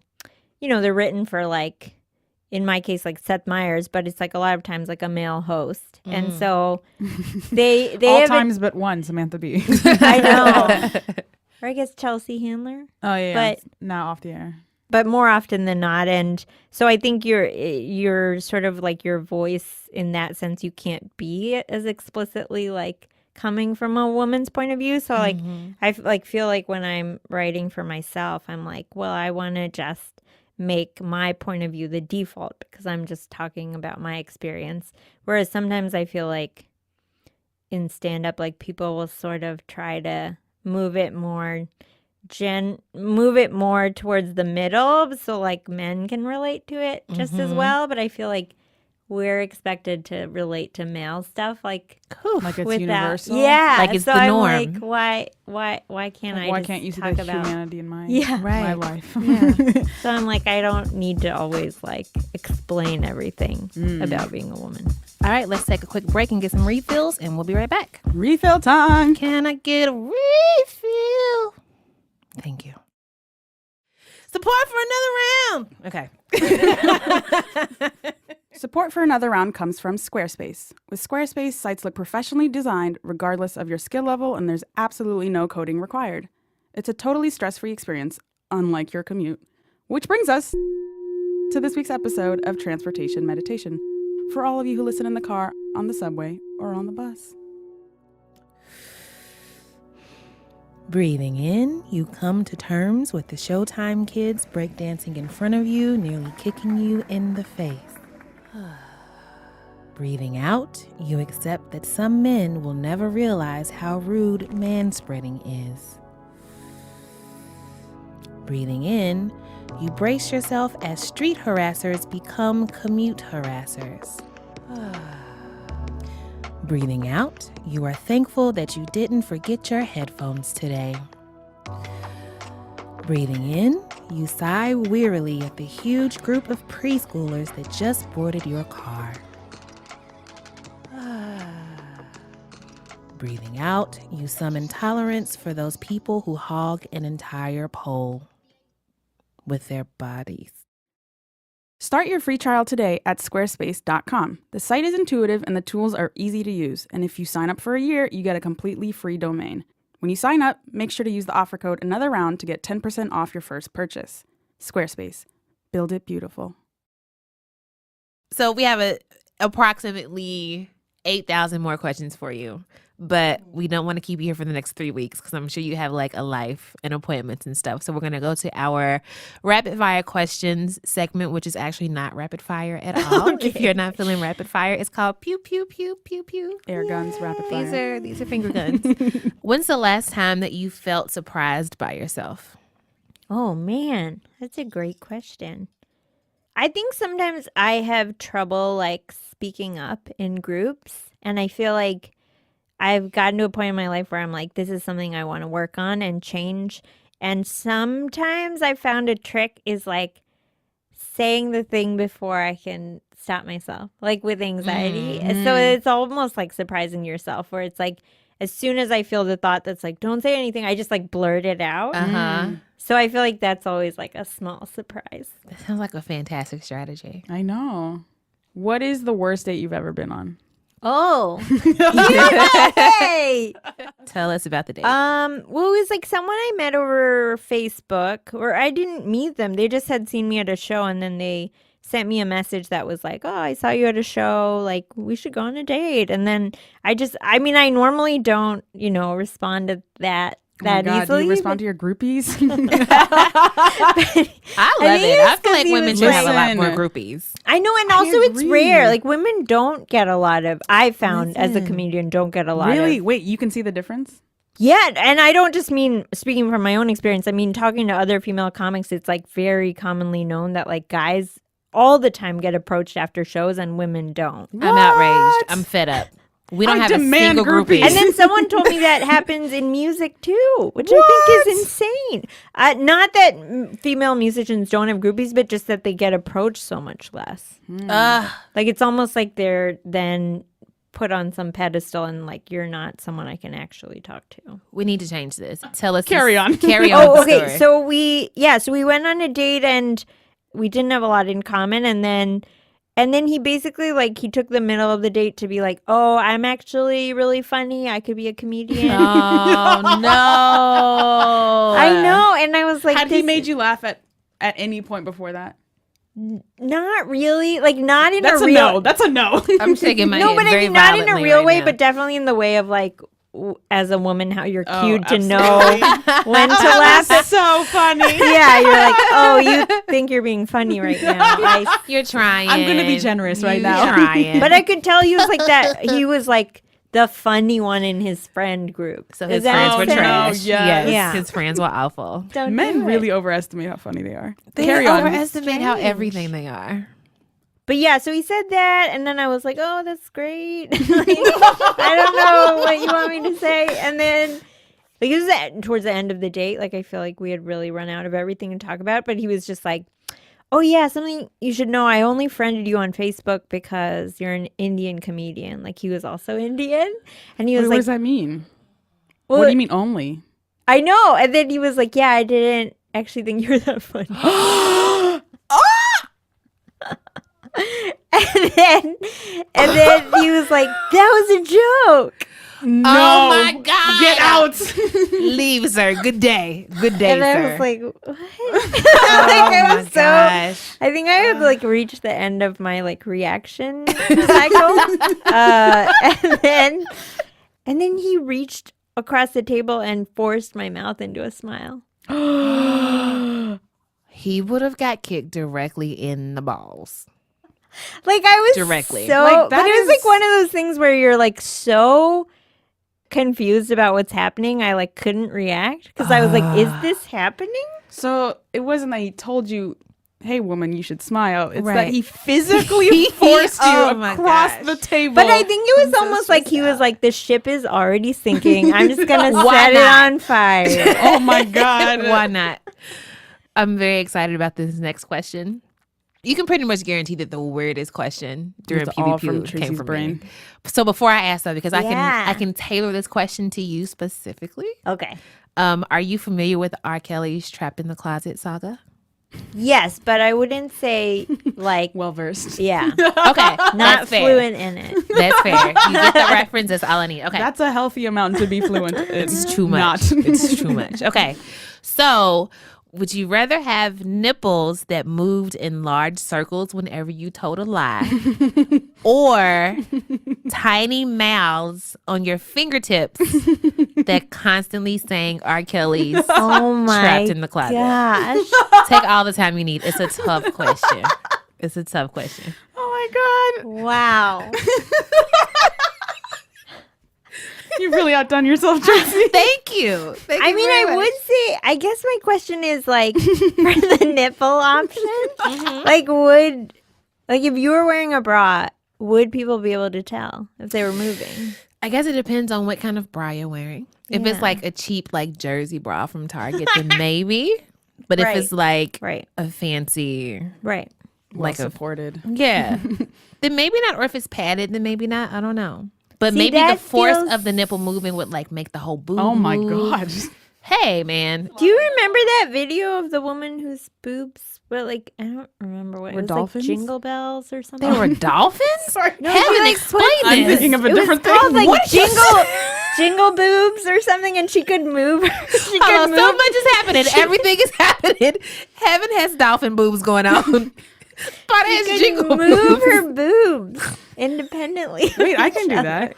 they're written for like, in my case, like Seth Meyers, but it's like a lot of times like a male host. And so they All have times but one, Samantha Bee. I know. Or I guess Chelsea Handler. Oh, yeah. But- now off the air. But more often than not. And so I think you're sort of like your voice in that sense, you can't be as explicitly like coming from a woman's point of view. So like I feel like when I'm writing for myself, I'm like, well, I want to just make my point of view the default because I'm just talking about my experience. Whereas sometimes I feel like in stand up, like people will sort of try to move it more towards the middle so like men can relate to it just as well. But I feel like we're expected to relate to male stuff like Like it's without universal. yeah, Like it's so the I'm norm. like why can't Like, I why just can't you see talk the about humanity in my, Yeah. my Right. life? so I'm like I don't need to always like explain everything about being a woman. All right, let's take a quick break and get some refills and we'll be right back. Refill time. Can I get a refill? Thank you. Support for another round. Okay. Support for another round comes from Squarespace. With Squarespace, sites look professionally designed regardless of your skill level, and there's absolutely no coding required. It's a totally stress-free experience, unlike your commute. Which brings us to this week's episode of Transportation Meditation, for all of you who listen in the car, on the subway, or on the bus. Breathing in, you come to terms with the Showtime kids breakdancing in front of you, nearly kicking you in the face. Breathing out, you accept that some men will never realize how rude manspreading is. Breathing in, you brace yourself as street harassers become commute harassers. Breathing out, you are thankful that you didn't forget your headphones today. Breathing in, you sigh wearily at the huge group of preschoolers that just boarded your car. Breathing out, you summon tolerance for those people who hog an entire pole with their bodies. Start your free trial today at squarespace.com. The site is intuitive and the tools are easy to use. And if you sign up for a year, you get a completely free domain. When you sign up, make sure to use the offer code Another Round to get 10% off your first purchase. Squarespace. Build it beautiful. So we have approximately 8,000 more questions for you, but we don't want to keep you here for the next 3 weeks because I'm sure you have like a life and appointments and stuff. So we're going to go to our rapid fire questions segment, which is actually not rapid fire at all. Okay. If you're not feeling rapid fire, it's called pew, pew, pew, pew, pew. Air guns, rapid fire. These are finger guns. When's the last time that you felt surprised by yourself? Oh, man. That's a great question. I think sometimes I have trouble like speaking up in groups, and I feel like I've gotten to a point in my life where I'm like, this is something I want to work on and change. And sometimes I found a trick is like saying the thing before I can stop myself, like with anxiety. So it's almost like surprising yourself, where it's like, as soon as I feel the thought that's like, don't say anything, I just like blurt it out. So I feel like that's always like a small surprise. That sounds like a fantastic strategy. I know. What is the worst date you've ever been on? Oh. Hey. Tell us about the date. Well, it was like someone I met over Facebook, or I didn't meet them. They just had seen me at a show, and then they sent me a message that was like, oh, I saw you at a show. Like, we should go on a date. And then I normally don't, respond to that easily. Do you respond to your groupies? I love it. I feel like women should have a lot more Listen. groupies. I know, and also it's agree. rare. Like, women don't get a lot of, I found as a comedian, don't get a lot Really? of. Wait, you can see the difference? Yeah, and I don't just mean speaking from my own experience. I mean, talking to other female comics, it's like very commonly known that like guys all the time get approached after shows and women don't. I'm outraged. I'm fed up. We don't I have a demand single groupie. groupies. And then someone told me that happens in music too, which I think is insane. Not that female musicians don't have groupies, but just that they get approached so much less. Like it's almost like they're then put on some pedestal and like you're not someone I can actually talk to. We need to change this. Tell us. Carry on. Carry on. Oh, the okay. story. So we went on a date and we didn't have a lot in common, and then he basically like he took the middle of the date to be like, oh, I'm actually really funny. I could be a comedian. Oh no! I know, and I was like, Had he made you laugh at any point before that? not really, like not in That's a a real. no. That's a no. I'm shaking my No, head but I very mean not in a violently real right way, now. but definitely in the way of like, as a woman, how you're Oh, cued to know absolutely. when to laugh. That's so funny. Yeah, you're like, oh, you think you're being funny right now. You're trying. I'm gonna be generous right You're now. Trying. But I could tell he was like that. He was like the funny one in his friend group. so his Does that friends make were sense? trash. No, yes. Yeah. His friends were awful. Don't Men do really it. overestimate how funny they are. They Carry on. overestimate how Strange. everything they are. But yeah, so he said that, and then I was like, oh, that's great. Like, I don't know what you want me to say. And then, like, it was towards the end of the date. Like, I feel like we had really run out of everything to talk about. But he was just like, oh, yeah, something you should know. I only friended you on Facebook because you're an Indian comedian. Like, he was also Indian. And he was Wait, what like, does that mean? well, What do you mean only? I know. And then he was like, yeah, I didn't actually think you were that funny. and then he was like, that was a joke. No. Oh my God. Get out. Leave, sir. Good day. Good day, And sir. I was like, what? oh I my was gosh. I think I had like reached the end of my like reaction cycle. And then he reached across the table and forced my mouth into a smile. He would have got kicked directly in the balls. Like I was Directly. so, Like, but that it was is- like one of those things where you're like so confused about what's happening. I like couldn't react because I was like, is this happening? So it wasn't that he told you, hey, woman, you should smile. It's that Right. he physically forced you Oh my across gosh. the table. But I think it was almost like he was like, the ship is already sinking. I'm just gonna set it not? on fire. oh my God. Why not? I'm very excited about this next question. You can pretty much guarantee that the weirdest question during It's all PvP from came Tracy's from brain. me. So before I ask that, because Yeah. I can tailor this question to you specifically. Okay. Are you familiar with R. Kelly's Trapped in the Closet saga? Yes, but I wouldn't say like Well versed. yeah, Okay, not that's fair. fluent in it. That's fair. You get the reference. That's all I need. Okay, That's a healthy amount to be fluent in. it's too much. It's too much. Okay, so would you rather have nipples that moved in large circles whenever you told a lie, or tiny mouths on your fingertips that constantly sang R. Kelly's Oh my Trapped in the Closet? gosh. Take all the time you need. It's a tough question. It's a tough question. Oh my God. Wow. You've really outdone yourself, Tracy. Thank you. Thank I you mean, very I much. would say, I guess my question is like for the nipple option, like if you were wearing a bra, would people be able to tell if they were moving? I guess it depends on what kind of bra you're wearing. If Yeah. it's like a cheap like jersey bra from Target, then maybe. But Right. if it's like Right. a fancy, Right. like a supported. yeah, then maybe not. Or if it's padded, then maybe not. I don't know. But See, maybe the that force feels- of the nipple moving would like make the whole boob. Oh my move. God. Hey man, Do you remember that video of the woman whose boobs were like, I don't remember what Were it was, dolphins? like Jingle Bells or something? they were dolphins. Sorry. Heaven, like, explain I'm this. thinking of a It was different called thing. like jingle boobs or something, and she could move. She Hold on, could so move. much is happening. Everything is happening. Heaven has dolphin boobs going on. Spot has She jingle could move boobs. her boobs independently. Wait, I can do that.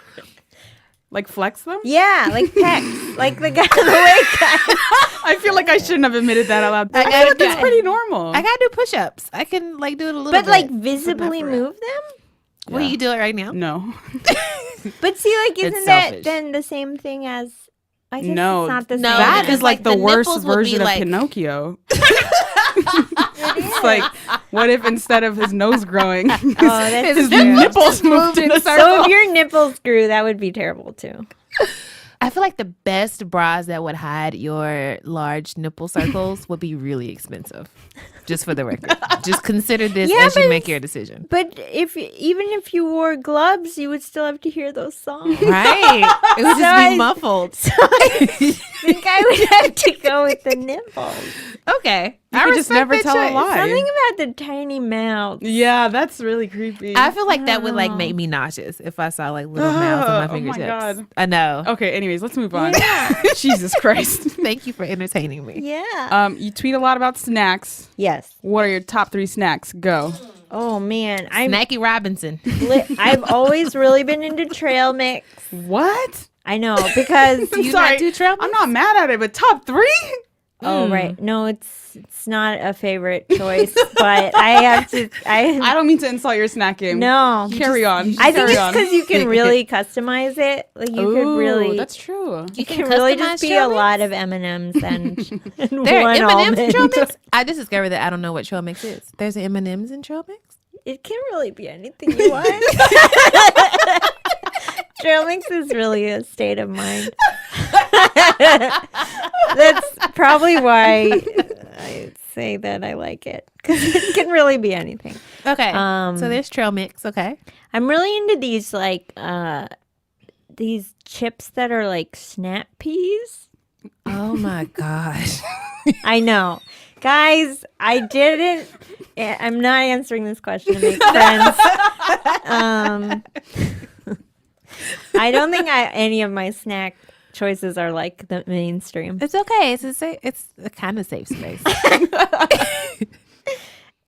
Like flex them? Yeah, like pecs, like the guy, the weight guy. I feel like I shouldn't have admitted that out loud. I I gotta feel like do that's it. pretty normal. I gotta do push-ups. I can like do it a little But bit. like visibly for real. move them. Well, you can do it right now. No. But see, like, It's isn't that selfish. then the same thing as? I guess No, it's not the no, same. That because, is like the the worst nipples would be version of like- Pinocchio. It's like, what if instead of his nose growing, his, that's his true. nipples moved in a So circle? if your nipples grew, that would be terrible too. I feel like the best bras that would hide your large nipple circles would be really expensive. Just for the record. Just consider this Yeah, as you but make your decision. But even if you wore gloves, you would still have to hear those songs. Right. It would So just I- be muffled. So I think I would have to go with the nipples. Okay. You I could just respect never that tell a choice. lie. Something about the tiny mouth. Yeah, that's really creepy. I feel like that would like make me nauseous if I saw like little mouths on my Oh my fingertips. God. I know. Okay, anyways, let's move on. Jesus Christ. Thank you for entertaining me. Yeah. You tweet a lot about snacks. Yes. What are your top 3 snacks? Go. Oh man, Snacky Robinson. I've always really been into trail mix. What? I know because Do you Sorry, not do trail I'm not mad at it, but top 3? oh right, no, it's not a favorite choice, but I have to. I don't mean to insult your snack game. No. Carry on. I think Carry it's on. because you can really customize it. Like you could Ooh, really. That's true. You It can really just be a trail mix? lot of M&Ms and There are one M&Ms in trail almond. mix? I just discovered that I don't know what trail mix is. There's an M&Ms in trail mix? It can really be anything you want. Trail mix is really a state of mind. That's probably why I say that I like it because it can really be anything. Okay. Um, So there's trail mix. Okay. I'm really into these these chips that are like snap peas. Oh my gosh. I know. Guys, I didn't. I'm not answering this question to make friends. I don't think any of my snack choices are like the mainstream. It's okay. It's a kind of safe space.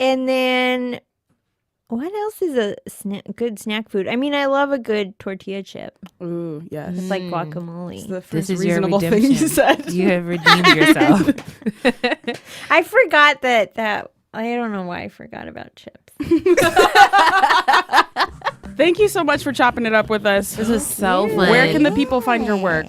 And then, what else is a good snack food? I mean, I love a good tortilla chip. Ooh, yes. It's like It's guacamole. the This first is your reasonable thing redemption. you said. You have redeemed yourself. I forgot that. I don't know why I forgot about chips. Thank you so much for chopping it up with us. This is so fun. Where can the people find your work?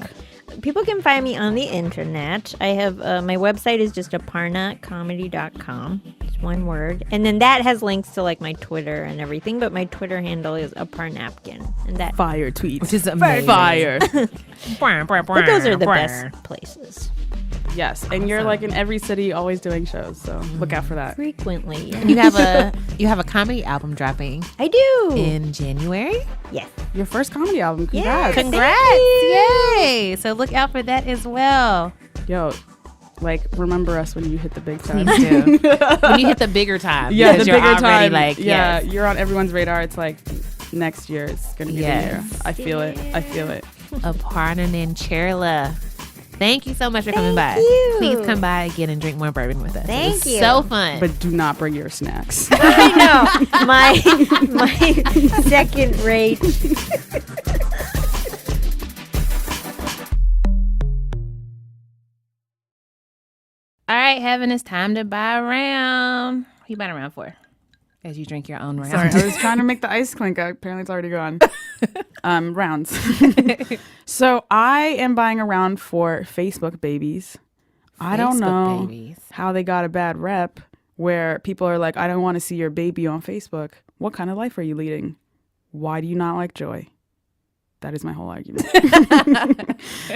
People can find me on the internet. I have my website is just aparnacomedy.com. It's one word. And then that has links to like my Twitter and everything, but my Twitter handle is aparnapkin. And that Fire tweets. Which is amazing. Fire. but those are the best places. Yes, and you're like in every city, always doing shows. So look out for that. Frequently. And you have a comedy album dropping I do. in January. Yes. Your first comedy album. Congrats. Yeah. Congrats! Yay! So look out for that as well. Yo, like remember us when you hit the big time. Please do. When you hit the bigger time, Yeah, because the you're bigger already time. like, yeah, yes. you're on everyone's radar. It's like next year it's gonna be the year. I feel it. I feel it. Aparna Nancherla. Thank you so much for coming by. you. Please come by again and drink more bourbon with us. Thank it was you. So fun. But do not bring your snacks. I know. My second rate. All right, Heben, it's time to buy a round. What are you buying a round for? As you drink your own round. Sorry, I was trying to make the ice clink. Apparently, it's already gone. Rounds. So I am buying a round for Facebook babies. I don't Facebook know babies. how they got a bad rep where people are like, I don't want to see your baby on Facebook. What kind of life are you leading? Why do you not like joy? That is my whole argument.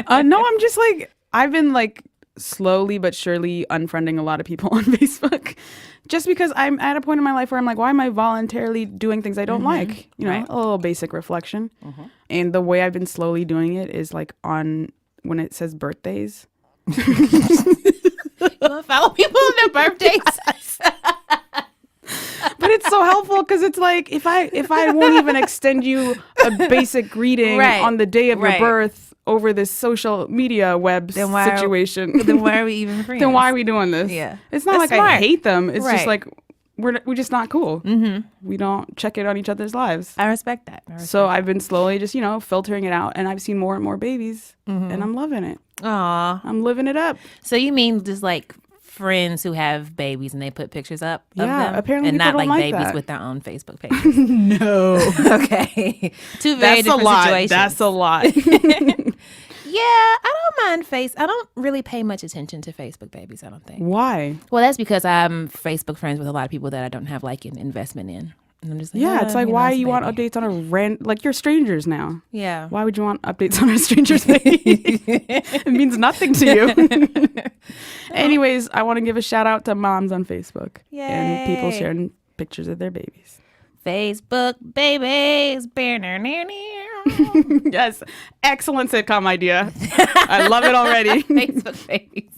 No, I'm just like, I've been like slowly but surely unfriending a lot of people on Facebook just because I'm at a point in my life where I'm like, why am I voluntarily doing things I don't like? You know, Right. a little basic reflection. And the way I've been slowly doing it is like on when it says birthdays. You want to follow people on their birthdays? But it's so helpful because it's like if I won't even extend you a basic greeting Right. on the day of your Right. birth over this social media web Then why situation, Then why are we even friends? then why are we doing this? Yeah. It's not That's like I smart. hate them. It's just Right. like we're just not cool. Mm-hmm. We don't check it on each other's lives. I respect that. So I've been slowly just filtering it out, and I've seen more and more babies, and I'm loving it. Aw. I'm living it up. So you mean just like friends who have babies and they put pictures up of Yeah, them? apparently and people not don't like like babies that. with their own Facebook pages. No, Okay. Two very different situations. That's a lot. Yeah, I don't mind I don't really pay much attention to Facebook babies, I don't think. Why? Well, that's because I'm Facebook friends with a lot of people that I don't have like an investment in. And I'm just like, Yeah, it's like why it's a you want baby. updates on a like you're strangers now. Yeah. Why would you want updates on a stranger's baby? It means nothing to you. Anyways, I want to give a shout out to moms on Facebook and people Yay. sharing pictures of their babies. Facebook babies. Yes, excellent sitcom idea. I love it already. Facebook babies.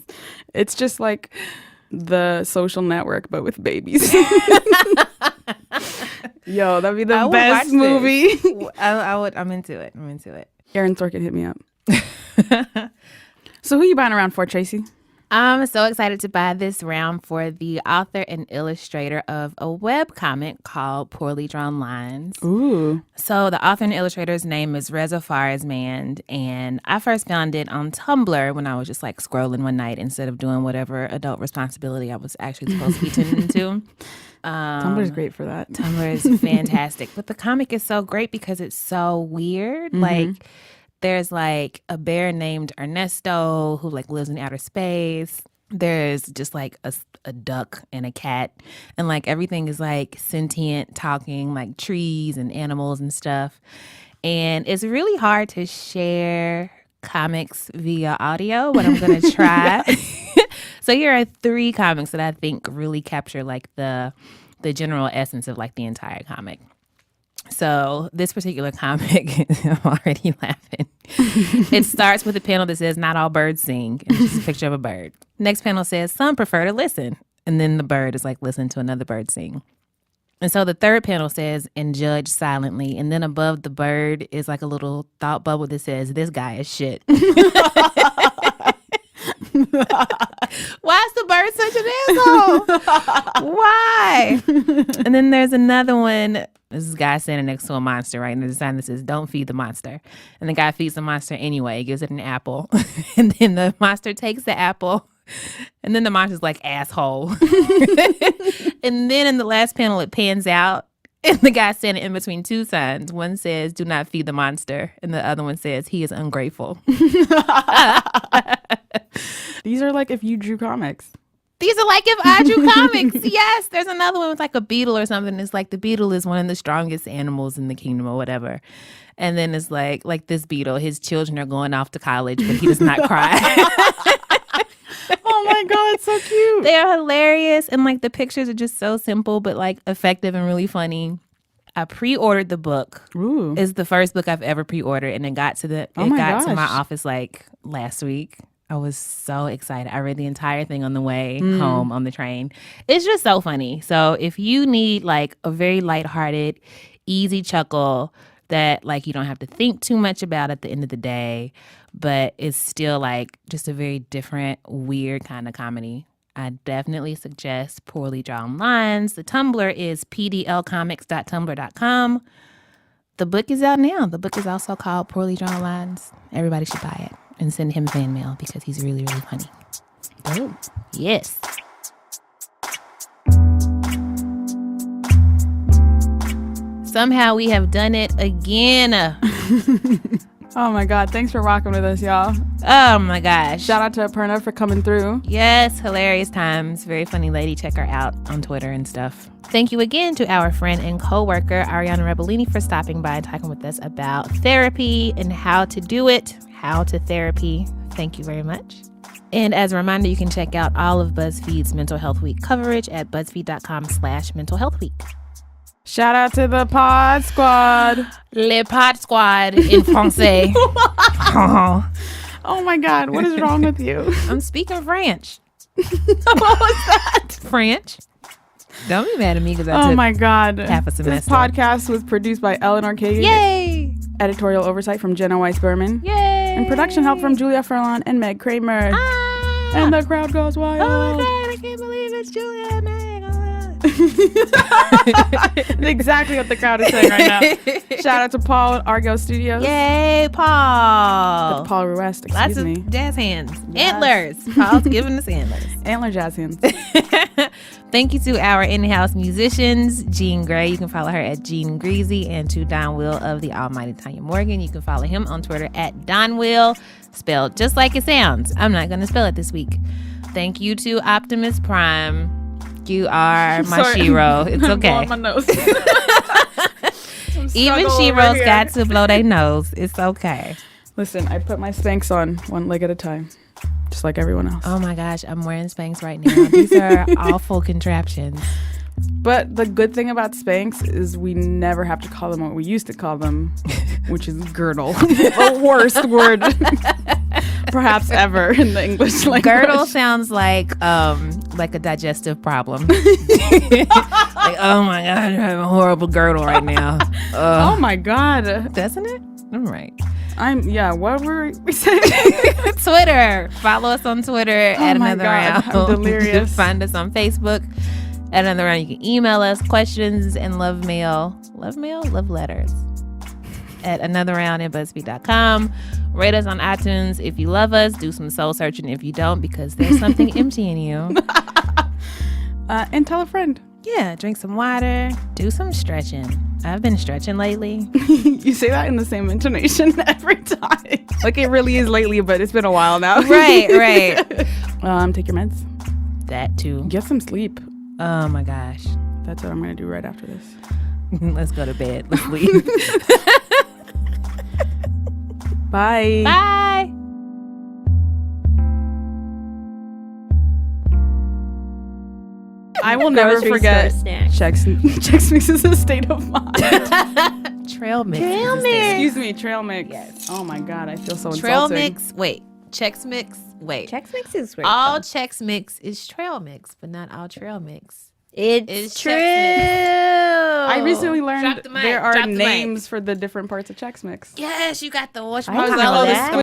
It's just like the Social Network, but with babies. Yo, that'd be the I would best watch movie. this. I'm into it. I'm into it. Aaron Sorkin hit me up. So who you buying around for, Tracy? I'm so excited to buy this round for the author and illustrator of a webcomic called Poorly Drawn Lines. Ooh. So the author and illustrator's name is Reza Farazmand, and I first found it on Tumblr when I was just like scrolling one night instead of doing whatever adult responsibility I was actually supposed to be tuning into. Tumblr's great for that. Tumblr is fantastic, but the comic is so great because it's so weird. Like there's like a bear named Ernesto who like lives in outer space. There's just like a duck and a cat, and like everything is like sentient, talking, like trees and animals and stuff. And it's really hard to share comics via audio, but I'm gonna try. So here are 3 comics that I think really capture like the general essence of like the entire comic. So this particular comic, I'm already laughing. It starts with a panel that says, "Not all birds sing," and it's just a picture of a bird. Next panel says, "Some prefer to listen," and then the bird is like, "Listen to another bird sing." And so the third panel says, "And judge silently," and then above the bird is like a little thought bubble that says, "This guy is shit." Why is the bird such an asshole? Why? And then there's another one. This guy standing next to a monster, right? And there's a sign that says, "Don't feed the monster." And the guy feeds the monster anyway. He gives it an apple. And then the monster takes the apple. And then the monster's like, "Asshole." And then in the last panel, it pans out. And the guy standing in between 2 signs. One says, "Do not feed the monster." And the other one says, "He is ungrateful." These are like if you drew comics. These are like if I drew comics. Yes. There's another one with like a beetle or something. It's like the beetle is one of the strongest animals in the kingdom or whatever. And then it's like this beetle, his children are going off to college, but he does not cry. They are hilarious, and like the pictures are just so simple but like effective and really funny. I pre-ordered the book. Ooh. It's the first book I've ever pre-ordered, and it got to to my office like last week. I was so excited. I read the entire thing on the way home on the train. It's just so funny. So if you need like a very lighthearted, easy chuckle that like you don't have to think too much about at the end of the day, but it's still like just a very different, weird kind of comedy, I definitely suggest Poorly Drawn Lines. The Tumblr is pdlcomics.tumblr.com. The book is out now. The book is also called Poorly Drawn Lines. Everybody should buy it and send him fan mail because he's really, really funny. Oh, yes. Somehow we have done it again. Oh my God. Thanks for rocking with us, y'all. Oh my gosh. Shout out to Aparna for coming through. Yes, hilarious times. Very funny lady. Check her out on Twitter and stuff. Thank you again to our friend and co-worker, Ariana Rebellini, for stopping by and talking with us about therapy and how to do it, how to therapy. Thank you very much. And as a reminder, you can check out all of BuzzFeed's Mental Health Week coverage at buzzfeed.com/mentalhealthweek. Shout out to the Pod Squad. Le Pod Squad in Francais. Oh my God, what is wrong with you? I'm speaking French. What was that? French. Don't be mad at me because I Oh took my God. half a This semester. podcast was produced by Eleanor Kagan. Yay! Editorial oversight from Jenna Weiss-Berman. Yay! And production help from Julia Furlan and Meg Kramer. Ah! And the crowd goes wild. Oh my God, I can't believe it's Julia and Meg. Exactly what the crowd is saying right now. Shout out to Paul at Argo Studios. Yay, Paul. Paul Ruest, Lots excuse me. of jazz hands. Yes. Antlers. Paul's giving us antlers. Antler jazz hands. Thank you to our in-house musicians, Jean Gray. You can follow her at Jean Greasy. And to Don Will of the Almighty Tanya Morgan. You can follow him on Twitter at Don Will, spelled just like it sounds. I'm not going to spell it this week. Thank you to Optimus Prime. You are my Sorry. Shiro. It's I'm okay. blowing my nose. Even Shiros got to blow their nose. It's okay. Listen, I put my Spanx on one leg at a time, just like everyone else. Oh my gosh, I'm wearing Spanx right now. These are awful contraptions. But the good thing about Spanx is we never have to call them what we used to call them, which is girdle. The worst word perhaps ever in the English language. Girdle sounds like a digestive problem. Like, oh my God, I have a horrible girdle right now. Oh my God. Doesn't it? All right. What were we saying? Twitter. Follow us on Twitter at my Another God, Round. I'm delirious. Find us on Facebook at Another Round. You can email us questions and love mail. Love mail? Love letters. At anotherround at BuzzFeed.com. Rate us on iTunes if you love us. Do some soul searching if you don't, because there's something empty in you. And tell a friend. Yeah, drink some water. Do some stretching. I've been stretching lately. You say that in the same intonation every time. Like it really is lately, but it's been a while now. Right. Take your meds. That too. Get some sleep. Oh my gosh. That's what I'm going to do right after this. Let's go to bed. Let's leave. Bye. Bye. I will never Grocery forget store snacks. Chex Mix is a state of mind. Trail mix. Excuse me, trail mix. Yes. Oh my God, I feel so Trail insulting. mix. Wait. Chex Mix. Wait. Chex Mix is great. All though. Chex Mix is trail mix, but not all trail mix. It's true. Chex Mix. I recently learned Drop the mic, there are drop the mic. names for the different parts of Chex Mix. Yes, you got the I I was didn't like, know oh, that. the